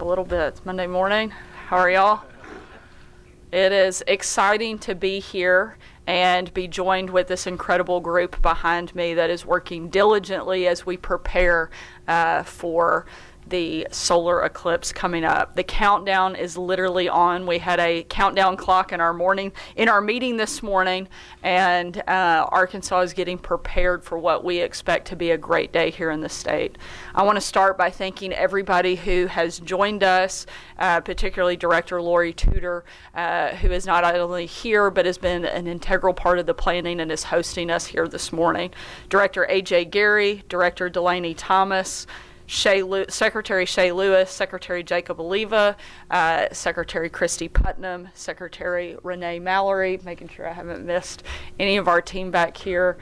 little bit. It's Monday morning. How are y'all? It is exciting to be here and be joined with this incredible group behind me that is working diligently as we prepare for the solar eclipse coming up. The countdown is literally on. We had a countdown clock in our meeting this morning, and Arkansas is getting prepared for what we expect to be a great day here in the state. I want to start by thanking everybody who has joined us, particularly Director Lori Tudor, who is not only here but has been an integral part of the planning and is hosting us here this morning. Director A.J. Gary, Director Delaney Thomas, Secretary Shay Lewis, Secretary Jacob Oliva, Secretary Christy Putnam, Secretary Renee Mallory, making sure I haven't missed any of our team back here,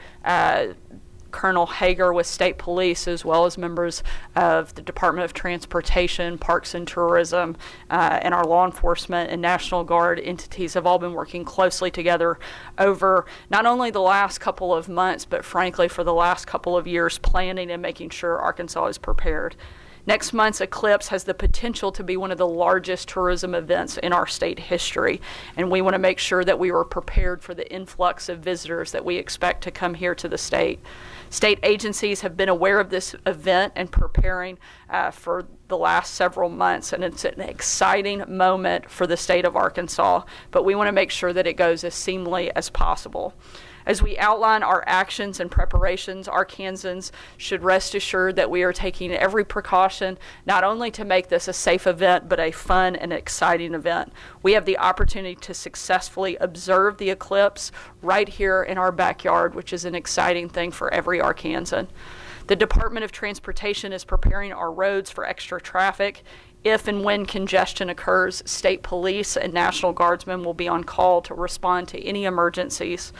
Colonel Hager with State Police, as well as members of the Department of Transportation, Parks and Tourism, and our law enforcement and National Guard entities have all been working closely together over not only the last couple of months, but frankly for the last couple of years, planning and making sure Arkansas is prepared. Next month's eclipse has the potential to be one of the largest tourism events in our state history, and we want to make sure that we are prepared for the influx of visitors that we expect to come here to the state. State agencies have been aware of this event and preparing for the last several months, and it's an exciting moment for the state of Arkansas, but we want to make sure that it goes as seamlessly as possible. As we outline our actions and preparations, Arkansans should rest assured that we are taking every precaution, not only to make this a safe event, but a fun and exciting event. We have the opportunity to successfully observe the eclipse right here in our backyard, which is an exciting thing for every Arkansan. The Department of Transportation is preparing our roads for extra traffic. If and when congestion occurs, state police and National Guardsmen will be on call to respond to any emergencies.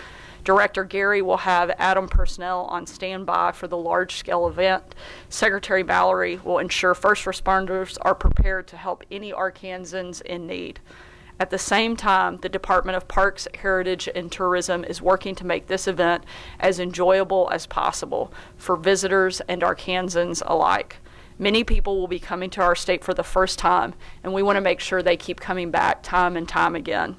Director Gary will have ATOM personnel on standby for the large-scale event. Secretary Mallory will ensure first responders are prepared to help any Arkansans in need. At the same time, the Department of Parks, Heritage, and Tourism is working to make this event as enjoyable as possible for visitors and Arkansans alike. Many people will be coming to our state for the first time, and we want to make sure they keep coming back time and time again.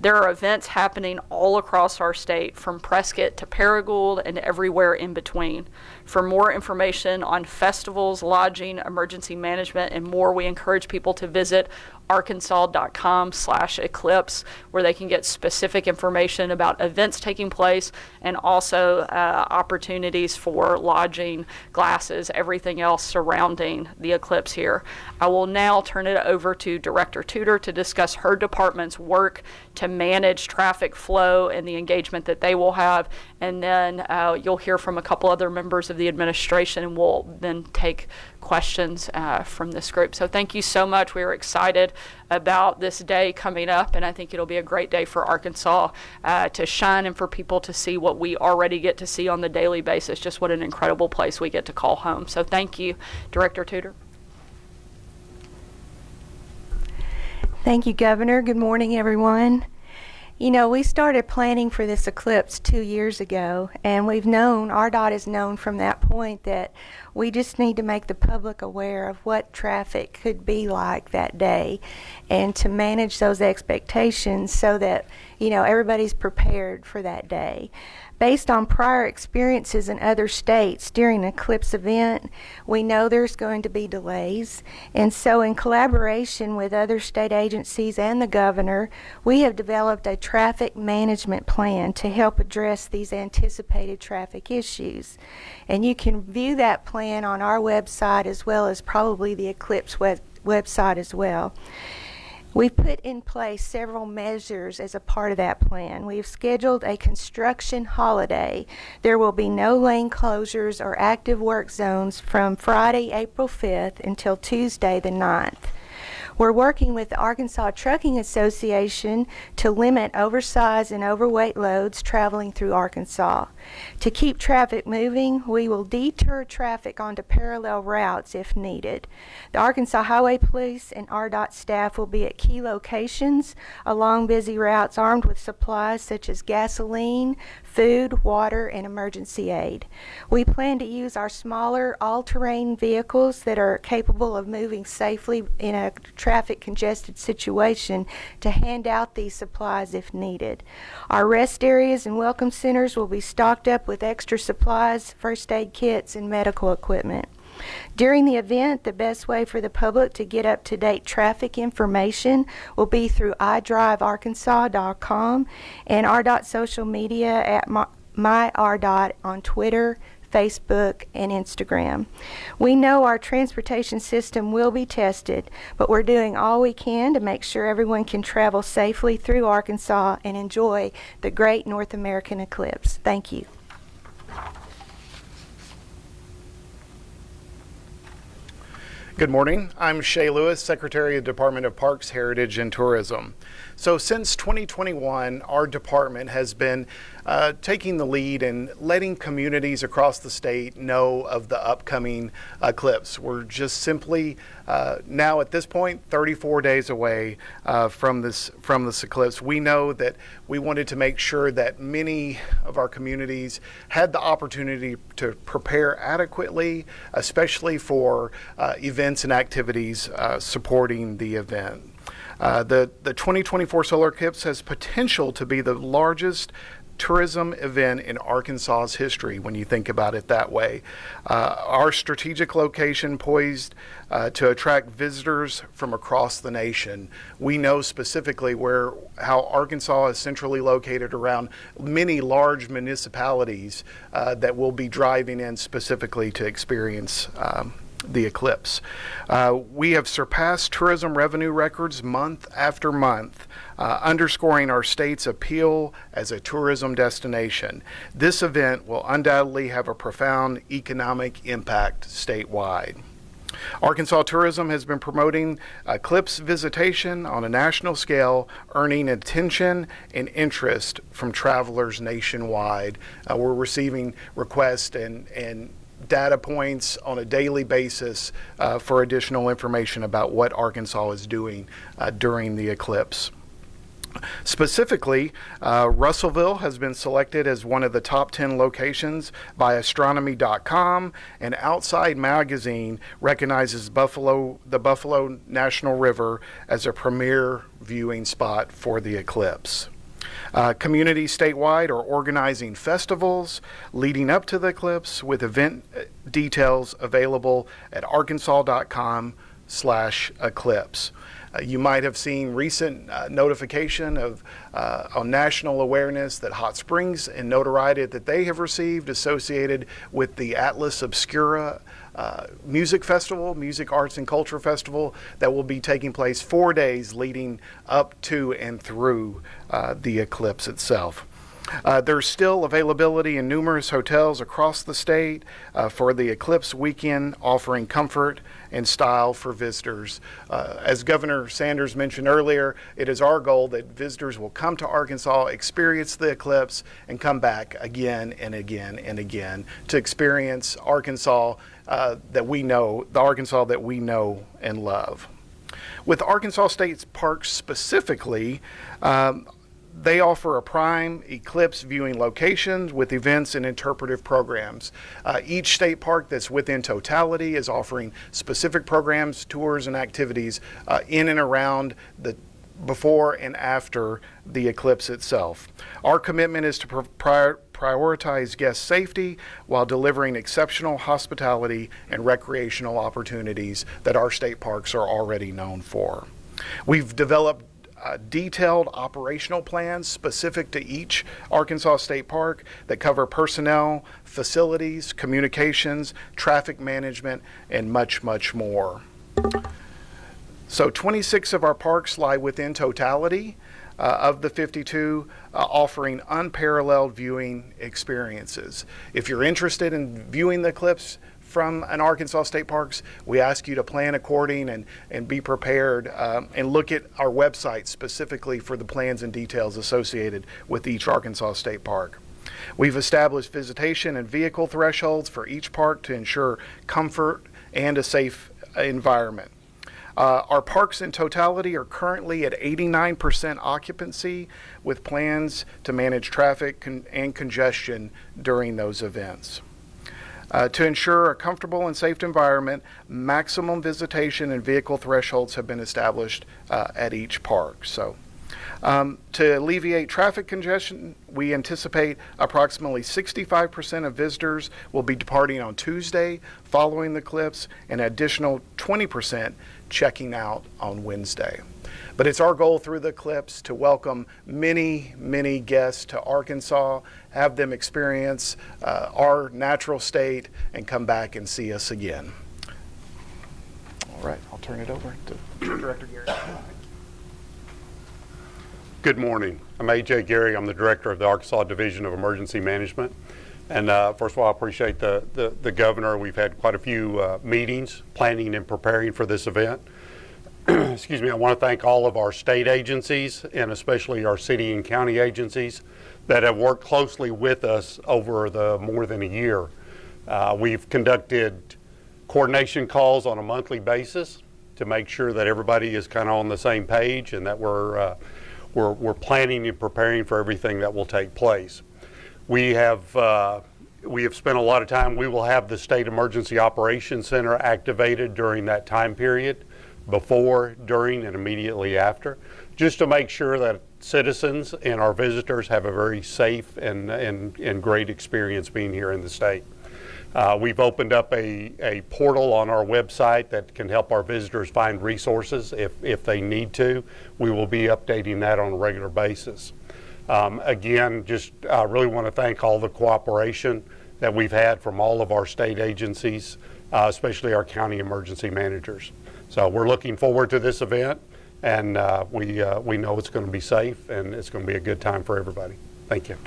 There are events happening all across our state, from Prescott to Paragould and everywhere in between. For more information on festivals, lodging, emergency management, and more, we encourage people to visit arkansas.com/eclipse, where they can get specific information about events taking place and also opportunities for lodging, glasses, everything else surrounding the eclipse here. I will now turn it over to Director Tudor to discuss her department's work to manage traffic flow and the engagement that they will have, and then you'll hear from a couple other members of the administration, and we'll then take questions from this group. So thank you so much. We are excited about this day coming up, and I think it'll be a great day for Arkansas to shine and for people to see what we already get to see on the daily basis, just what an incredible place we get to call home. So thank you, Director Tudor. Thank you, Governor. Good morning, everyone. You know, we started planning for this eclipse 2 years ago, and RDOT has known from that point that we just need to make the public aware of what traffic could be like that day and to manage those expectations so that, you know, everybody's prepared for that day. Based on prior experiences in other states during an eclipse event, we know there's going to be delays, and so in collaboration with other state agencies and the governor, we have developed a traffic management plan to help address these anticipated traffic issues. And you can view that plan on our website as well as probably the Eclipse website as well. We've put in place several measures as a part of that plan. We've scheduled a construction holiday. There will be no lane closures or active work zones from Friday, April 5th until Tuesday the 9th. We're working with the Arkansas Trucking Association to limit oversized and overweight loads traveling through Arkansas. To keep traffic moving, we will detour traffic onto parallel routes if needed. The Arkansas Highway Police and RDOT staff will be at key locations along busy routes armed with supplies such as gasoline, food, water, and emergency aid. We plan to use our smaller all-terrain vehicles that are capable of moving safely in a traffic congested situation to hand out these supplies if needed. Our rest areas and welcome centers will be stocked up with extra supplies, first aid kits, and medical equipment. During the event, the best way for the public to get up-to-date traffic information will be through iDriveArkansas.com and RDOT social media at MyRDOT on Twitter, Facebook, and Instagram. We know our transportation system will be tested, but we're doing all we can to make sure everyone can travel safely through Arkansas and enjoy the great North American eclipse. Thank you. Good morning. I'm Shay Lewis, Secretary of the Department of Parks, Heritage, and Tourism. So since 2021, our department has been taking the lead and letting communities across the state know of the upcoming eclipse. We're just simply now at this point 34 days away from this eclipse. We know that we wanted to make sure that many of our communities had the opportunity to prepare adequately, especially for events and activities supporting the event. The 2024 solar eclipse has potential to be the largest tourism event in Arkansas's history when you think about it that way. Our strategic location poised to attract visitors from across the nation. We know specifically how Arkansas is centrally located around many large municipalities that will be driving in specifically to experience the eclipse. We have surpassed tourism revenue records month after month, underscoring our state's appeal as a tourism destination. This event will undoubtedly have a profound economic impact statewide. Arkansas Tourism has been promoting eclipse visitation on a national scale, earning attention and interest from travelers nationwide. We're receiving requests and data points on a daily basis for additional information about what Arkansas is doing during the eclipse. Specifically, Russellville has been selected as one of the top 10 locations by Astronomy.com, and Outside Magazine recognizes the Buffalo National River as a premier viewing spot for the eclipse. Communities statewide are organizing festivals leading up to the eclipse with event details available at arkansas.com/eclipse. You might have seen recent notification on national awareness that Hot Springs and notoriety that they have received associated with the Atlas Obscura music festival, music arts and culture festival that will be taking place 4 days leading up to and through the eclipse itself. There's still availability in numerous hotels across the state for the eclipse weekend, offering comfort and style for visitors. As Governor Sanders mentioned earlier, it is our goal that visitors will come to Arkansas, experience the eclipse, and come back again and again and again to experience Arkansas that we know, the Arkansas that we know and love. With Arkansas State Parks specifically, they offer a prime eclipse viewing location with events and interpretive programs. Each state park that's within totality is offering specific programs, tours, and activities in and around the before and after the eclipse itself. Our commitment is to prioritize guest safety while delivering exceptional hospitality and recreational opportunities that our state parks are already known for. We've developed detailed operational plans specific to each Arkansas State Park that cover personnel, facilities, communications, traffic management, and much, much more. So 26 of our parks lie within totality of the 52, offering unparalleled viewing experiences. If you're interested in viewing the eclipse from an Arkansas State Parks, we ask you to plan according and be prepared and look at our website specifically for the plans and details associated with each Arkansas State Park. We've established visitation and vehicle thresholds for each park to ensure comfort and a safe environment. Our parks in totality are currently at 89% occupancy, with plans to manage traffic and congestion during those events. To ensure a comfortable and safe environment, maximum visitation and vehicle thresholds have been established at each park. So, to alleviate traffic congestion, we anticipate approximately 65% of visitors will be departing on Tuesday following the Eclipse, and an additional 20% checking out on Wednesday. But it's our goal through the Eclipse to welcome many, many guests to Arkansas, have them experience our natural state, and come back and see us again. All right, I'll turn it over to Director Gary. Good morning. I'm A.J. Gary. I'm the director of the Arkansas Division of Emergency Management. And first of all, I appreciate the governor. We've had quite a few meetings planning and preparing for this event. Excuse me. I want to thank all of our state agencies and especially our city and county agencies that have worked closely with us over the more than a year. We've conducted coordination calls on a monthly basis to make sure that everybody is kind of on the same page and that we're planning and preparing for everything that will take place. We have spent a lot of time. We will have the State Emergency Operations Center activated during that time period, before, during, and immediately after, just to make sure that citizens and our visitors have a very safe and great experience being here in the state. We've opened up a portal on our website that can help our visitors find resources if they need to. We will be updating that on a regular basis. Again, just really want to thank all the cooperation that we've had from all of our state agencies, especially our county emergency managers. So we're looking forward to this event, and we know it's going to be safe and it's going to be a good time for everybody. Thank you.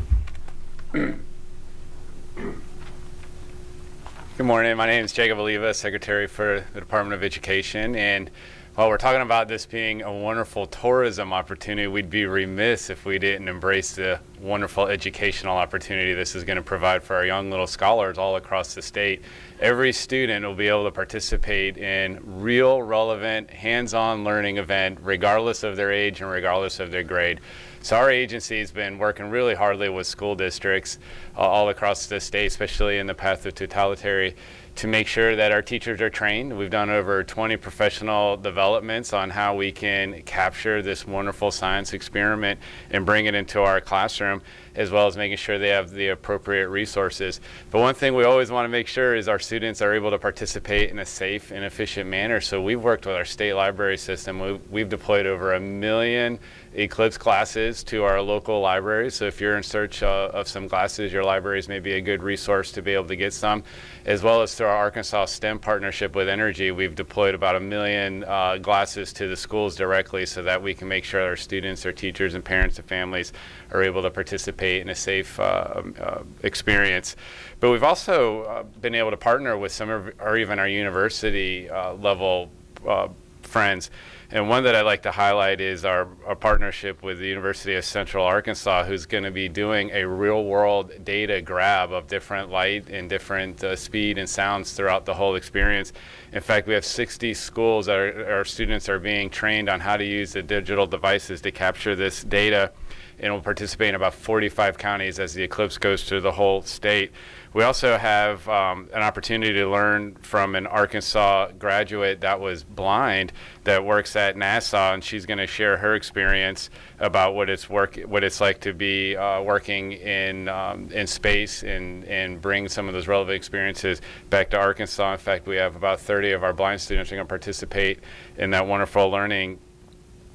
Good morning. My name is Jacob Oliva, Secretary for the Department of Education. And while we're talking about this being a wonderful tourism opportunity, we'd be remiss if we didn't embrace the wonderful educational opportunity this is going to provide for our young little scholars all across the state. Every student will be able to participate in real, relevant, hands-on learning event, regardless of their age and regardless of their grade. So our agency has been working really hardly with school districts all across the state, especially in the path of totality, to make sure that our teachers are trained. We've done over 20 professional developments on how we can capture this wonderful science experiment and bring it into our classroom, as well as making sure they have the appropriate resources. But one thing we always want to make sure is our students are able to participate in a safe and efficient manner. So we've worked with our state library system. We've deployed over 1 million Eclipse classes to our local libraries. So if you're in search of some glasses, your libraries may be a good resource to be able to get some. As well as through our Arkansas STEM partnership with Energy, we've deployed about 1 million glasses to the schools directly so that we can make sure our students, their teachers, and parents and families are able to participate in a safe experience. But we've also been able to partner with some of our university level friends. And one that I'd like to highlight is our partnership with the University of Central Arkansas, who's going to be doing a real-world data grab of different light and different speed and sounds throughout the whole experience. In fact, we have 60 schools that our students are being trained on how to use the digital devices to capture this data, and will participate in about 45 counties as the Eclipse goes through the whole state. We also have an opportunity to learn from an Arkansas graduate that was blind that works at NASA, and she's going to share her experience about what it's like to be working in space and bring some of those relevant experiences back to Arkansas. In fact, we have about 30 of our blind students who are going to participate in that wonderful learning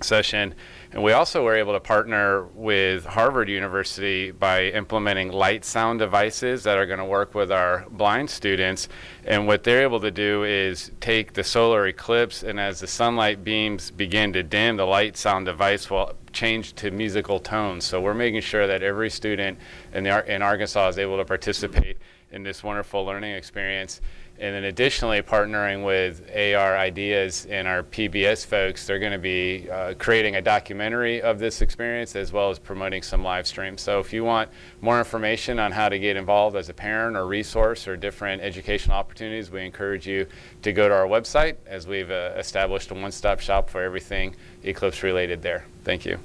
session. And we also were able to partner with Harvard University by implementing light sound devices that are going to work with our blind students. And what they're able to do is take the solar eclipse, and as the sunlight beams begin to dim, the light sound device will change to musical tones. So we're making sure that every student in Arkansas is able to participate in this wonderful learning experience. And then additionally, partnering with AR Ideas and our PBS folks, they're going to be creating a documentary of this experience as well as promoting some live streams. So if you want more information on how to get involved as a parent or resource or different educational opportunities, we encourage you to go to our website, as we've established a one-stop shop for everything Eclipse related there. Thank you.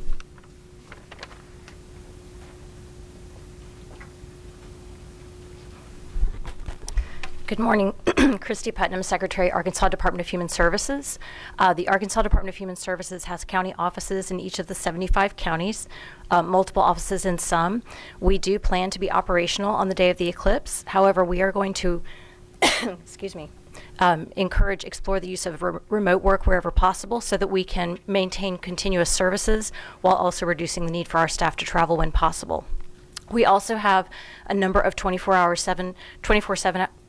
Good morning. Christy Putnam, Secretary, Arkansas Department of Human Services. The Arkansas Department of Human Services has county offices in each of the 75 counties, multiple offices in some. We do plan to be operational on the day of the eclipse. However, we are going to explore the use of remote work wherever possible so that we can maintain continuous services while also reducing the need for our staff to travel when possible. We also have a number of 24/7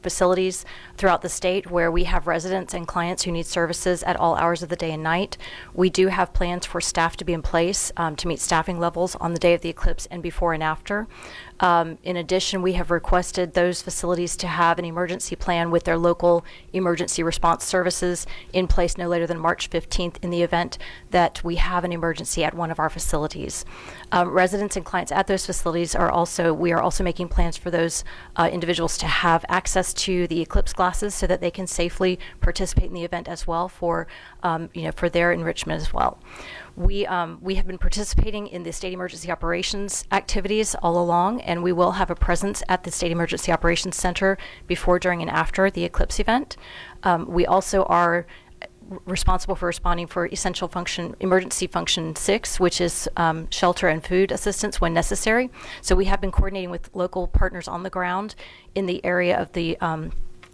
facilities throughout the state where we have residents and clients who need services at all hours of the day and night. We do have plans for staff to be in place to meet staffing levels on the day of the eclipse and before and after. In addition, we have requested those facilities to have an emergency plan with their local emergency response services in place no later than March 15th in the event that we have an emergency at one of our facilities. Residents and clients at those facilities we are also making plans for those individuals to have access to the eclipse glasses so that they can safely participate in the event as well for their enrichment as well. We have been participating in the State Emergency Operations activities all along, and we will have a presence at the State Emergency Operations Center before, during, and after the eclipse event. We also are responsible for responding for emergency function 6, which is shelter and food assistance when necessary. So we have been coordinating with local partners on the ground in the area of the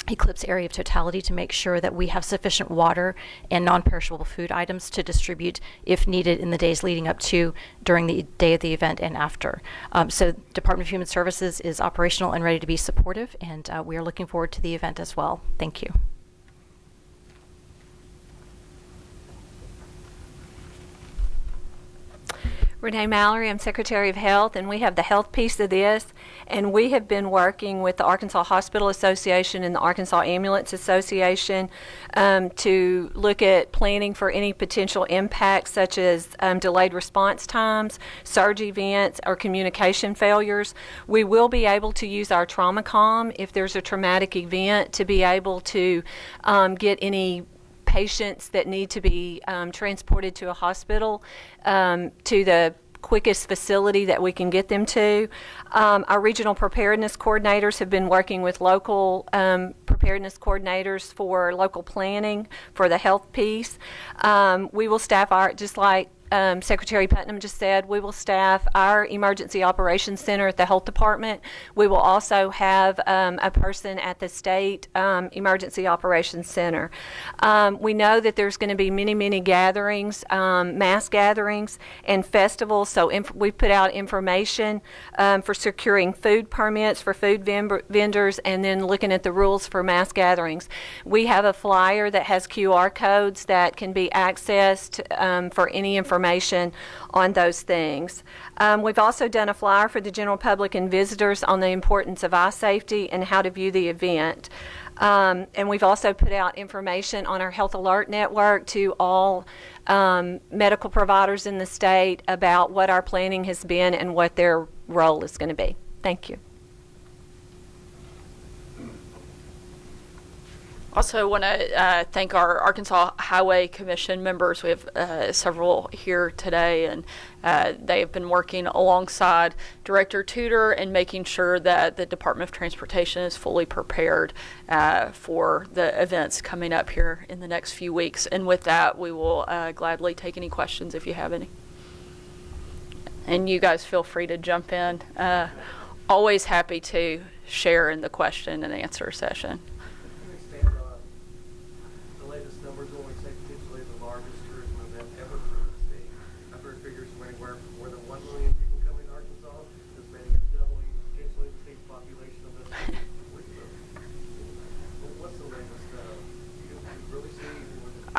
eclipse area of totality to make sure that we have sufficient water and non-perishable food items to distribute if needed in the days leading up to, during the day of the event, and after. So Department of Human Services is operational and ready to be supportive, and we are looking forward to the event as well. Thank you. Renee Mallory, I'm Secretary of Health, and we have the health piece of this, and we have been working with the Arkansas Hospital Association and the Arkansas Ambulance Association to look at planning for any potential impacts such as delayed response times, surge events, or communication failures. We will be able to use our TraumaCom if there's a traumatic event to be able to get any patients that need to be transported to a hospital to the quickest facility that we can get them to. Our regional preparedness coordinators have been working with local preparedness coordinators for local planning for the health piece. We will staff just like Secretary Putnam just said, we will staff our Emergency Operations Center at the Health Department. We will also have a person at the State Emergency Operations Center. We know that there's going to be many, many gatherings, mass gatherings and festivals, so we put out information for securing food permits for food vendors and then looking at the rules for mass gatherings. We have a flyer that has QR codes that can be accessed for any information on those things. We've also done a flyer for the general public and visitors on the importance of eye safety and how to view the event. And we've also put out information on our Health Alert Network to all medical providers in the state about what our planning has been and what their role is going to be. Thank you. Also want to thank our Arkansas Highway Commission members. We have several here today, and they have been working alongside Director Tudor and making sure that the Department of Transportation is fully prepared for the events coming up here in the next few weeks. And with that, we will gladly take any questions if you have any. And you guys feel free to jump in. Always happy to share in the question and answer session.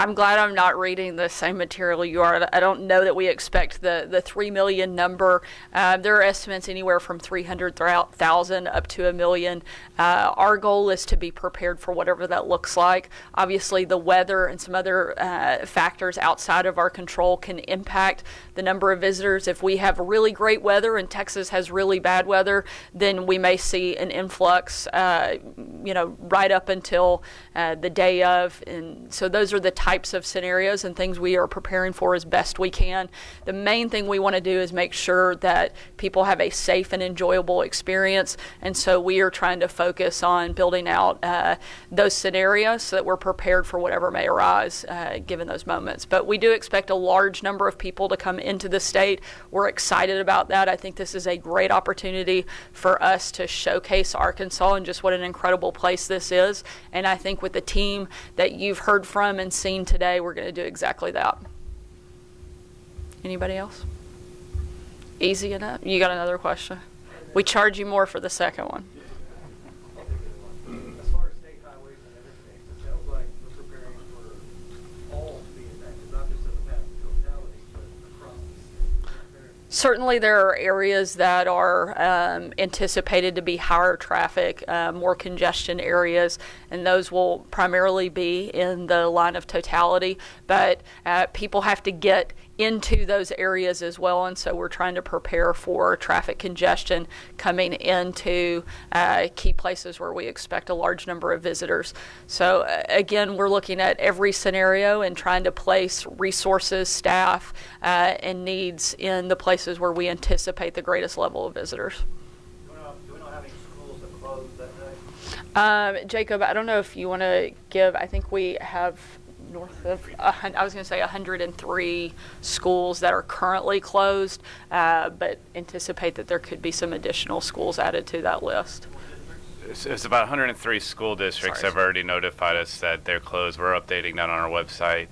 I'm glad I'm not reading the same material you are. I don't know that we expect the 3 million number. There are estimates anywhere from 300,000 up to 1 million. Our goal is to be prepared for whatever that looks like. Obviously, the weather and some other factors outside of our control can impact the number of visitors. If we have really great weather and Texas has really bad weather, then we may see an influx, right up until the day of. And so those are the types of scenarios and things we are preparing for as best we can. The main thing we want to do is make sure that people have a safe and enjoyable experience. And so we are trying to focus on building out those scenarios so that we're prepared for whatever may arise given those moments. But we do expect a large number of people to come into the state. We're excited about that. I think this is a great opportunity for us to showcase Arkansas and just what an incredible place this is. And I think with the team that you've heard from and seen today, we're going to do exactly that. Anybody else? Easy enough? You got another question? We charge you more for the second one. As far as state highways and interstates, it sounds like we're preparing for all to be impacted, not just in the path of totality, but across the state. Certainly there are areas that are anticipated to be higher traffic, more congestion areas, and those will primarily be in the line of totality. But people have to get into those areas as well, and so we're trying to prepare for traffic congestion coming into key places where we expect a large number of visitors. So again, we're looking at every scenario and trying to place resources, staff, and needs in the places where we anticipate the greatest level of visitors. Do we know how many schools have closed that day? Jacob, I don't know if you want to give, I think we have north of, I was going to say 103 schools that are currently closed, but anticipate that there could be some additional schools added to that list. It's about 103 school districts have already notified us that they're closed. We're updating that on our website.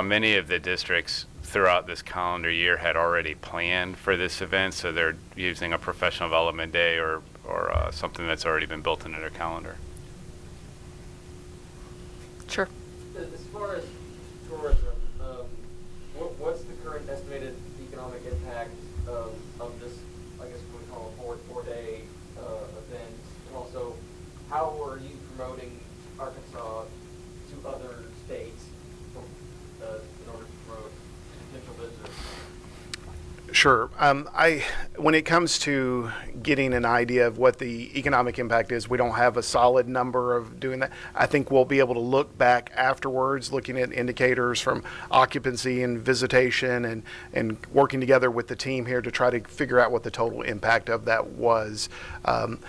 Many of the districts throughout this calendar year had already planned for this event, so they're using a professional development day or something that's already been built into their calendar. Sure. As far as tourism, what's the current estimated economic impact of this, I guess we call a four-day event? And also, how are you promoting Arkansas to other states in order to promote potential visitors? Sure. When it comes to getting an idea of what the economic impact is, we don't have a solid number of doing that. I think we'll be able to look back afterwards, looking at indicators from occupancy and visitation and working together with the team here to try to figure out what the total impact of that was. Could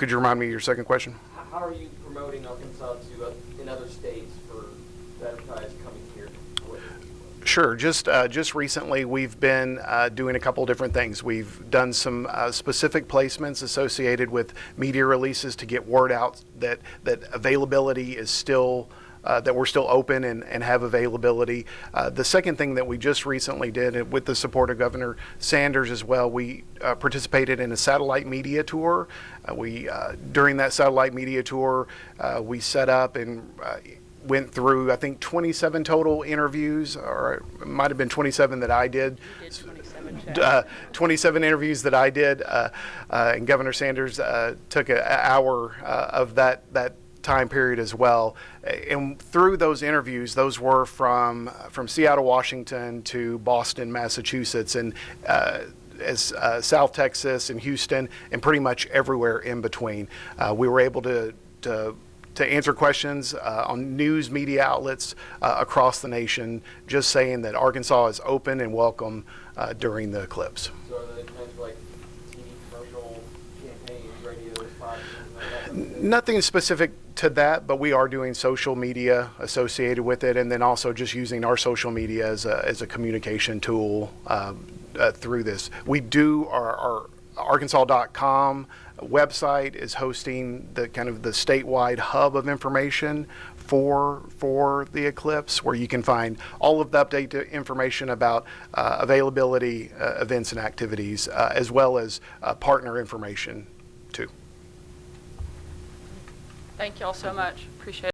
you remind me of your second question? How are you promoting Arkansas to in other states for advertised coming here? Sure. Just recently, we've been doing a couple different things. We've done some specific placements associated with media releases to get word out that availability is still that we're still open and have availability. The second thing that we just recently did with the support of Governor Sanders as well, we participated in a satellite media tour. During that satellite media tour, we set up and went through, I think, 27 total interviews, or it might have been 27 that I did. 27 interviews that I did, and Governor Sanders took an hour of that time period as well. And through those interviews, those were from Seattle, Washington to Boston, Massachusetts, and as South Texas and Houston, and pretty much everywhere in between. We were able to answer questions on news media outlets across the nation, just saying that Arkansas is open and welcome during the eclipse. So are there kinds of like TV commercial campaigns, radio spots, things like that? Nothing specific to that, but we are doing social media associated with it, and then also just using our social media as a communication tool through this. We do our Arkansas.com website is hosting the kind of the statewide hub of information for the eclipse, where you can find all of the updated information about availability, events and activities, as well as partner information too. Thank you all so much. Appreciate it.